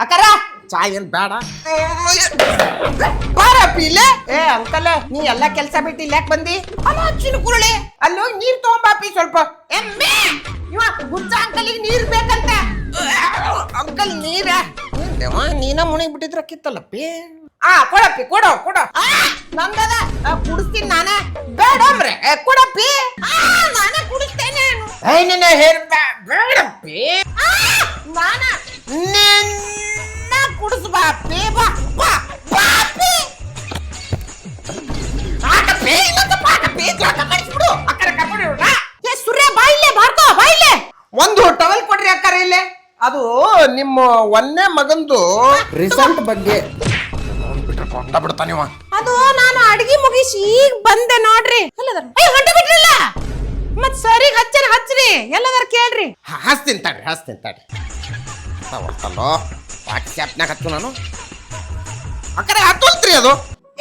ಅಕ್ಕರ ಚಾಯ್ ಏನ್ ಬೇಡ ಬಾರಪ್ಪಿ ಇಲ್ಲೇ. ಏ ಅಂಕಲ್ ನೀ ಎಲ್ಲಾ ಕೆಲ್ಸ ಬಿಟ್ಟು ಇಲ್ಲಾಕ್ ಬಂದಿ? ಅಲ್ಲ ಚಿನ್ಕುರುಳಿ ಅಲ್ಲಿ ಹೋಗಿ ನೀರ್ ತಗೊಂಬಾಪಿ ಸ್ವಲ್ಪ. ಎಮ್ಮೆ ಇವ ಗುಜ್ಜ ಅಂಕಲಿಗೆ ನೀರ್ ಬೇಕಂತ. ಅಂಕಲ್ ನೀರ ನೀನ ಮುಣಿಗ್ ಬಿಟ್ಟಿದ್ರಕ್ಕಿತ್ತಲ್ಲಪ್ಪಿ. ಕೊಡಪ್ಪಿ ಕೊಡೋ ಕೊಡೋ. ನಂದದ ಕುಡಿಸ್ತೀನಿ ನಾನೇ. ಬೇಡಮ್ರೆ ಕೊಡಪ್ಪಿ. ನಾನೇ ಕುಡಿಸ್ತೇನೆ. ನಿನ್ನ ಹೇರ್ ಬೇಡಪ್ಪಿ. ನಾನ ನಿನ್ನ ಕುಡಿಸ್ಬಾಪಿ. ಬಾ ಬಾ ಬಾಪಿ. ಆಟಪ್ಪಿ ಇನ್ನೊಂದು ಪಾಟಪ್ಪಿ ಜೋಟ ಮಾಡಿಸ್ಬಿಡು. ಅಕ್ಕರ ಕರ್ಕೊಂಡು ಏ ಸೂರ್ಯ ಬಾಯಿಲೆ ಬಾರ್ಕೋ ಬಾಯಿಲೆ. ಒಂದು ಟವಲ್ ಕೊಡ್ರಿ ಅಕ್ಕರ ಇಲ್ಲೇ. ಅದು ನಿಮ್ಮ ಒಂದೇ ಮಗಂದು ರಿಸಲ್ಟ್ ಬಗ್ಗೆ ಬಿಡ್ತಾನಿವ. ಅದು ನಾನು ಅಡಿಗೆ ಮುಗಿಸಿ ಈಗ ಬಂದೆ ನೋಡ್ರಿ. ಹೊಂಟ ಬಿಟ್ರಲ್ಲ ಮತ್ ಸರಿಗೆ ಹಚ್ಚ್ರಿ ಎಲ್ಲದಾರ ಕೇಳ್ರಿ. ಹಚ್ತೀನಿ ತಡ್ರಿ ಹೊರ್ತಲ್ಲೋ ವಾಟ್ಸ್ಆ್ಯಪ್ನಾಗ ಹಚ್ಚು ನಾನು. ಆ ಕಡೆ ಹತ್ತೋಲ್ತ್ರಿ ಅದು.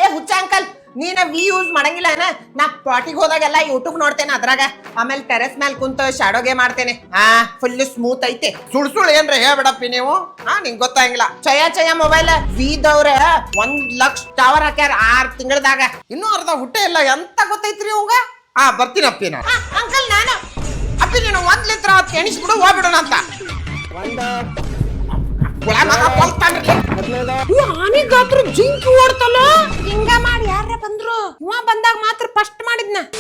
ಏ ಹುಚ್ಚ ಅಂಕಲ್ ನೀನ ವಿ ಯೂಸ್ ಮಾಡಂಗಿಲ್ಲ ಏನ? ನಾ ಪಾಟಿಗೆ ಹೋದಾಗೆಲ್ಲ ಯೂಟ್ಯೂಬ್ ನೋಡ್ತೇನೆ ಅದ್ರಾಗ. ಆಮೇಲೆ ಟೆರೆಸ್ ಮೇಲೆ ಕುಂತ ಶಾಡೋಗೆ ಮಾಡ್ತೇನೆ. ಫುಲ್ ಸ್ಮೂತ್ ಐತೆ. ಸುಳ್ ಏನ್ರ ಹೇಳ್ಬೇಡಪ್ಪಿ ನೀವು. ನಿಂಗೆ ಗೊತ್ತಾಗಿಲ್ಲ. ಚಯ ಮೊಬೈಲ್ ವಿದವ್ರ 1,00,000 ಟವರ್ ಹಾಕ್ಯಾರ 6 ತಿಂಗಳದಾಗ. ಇನ್ನೂ ಅರ್ಧ ಹುಟ್ಟೆ ಇಲ್ಲ. ಎಂತ ಗೊತ್ತೈತ್ರಿ ಅವಾಗ. ಬರ್ತೀನಪ್ಪಿ ನಾ. ಅಂಕಲ್ ನಾನು ಅಪ್ಪಿ ನೀನು 1 ಲೀಟರ್ ಎಣಿಸ್ಬಿಡು ಹೋಗ್ಬಿಡೋಣ ಅಂತ. ಆನೆಗಾತ್ರ ಜಿಂಕಿ ಓಡ್ತಲ್ಲ. ಹಿಂಗ ಮಾಡಿ ಯಾರ ಬಂದ್ರು. ಇವ ಬಂದಾಗ ಮಾತ್ರ ಫಸ್ಟ್ ಮಾಡಿದ್ನ.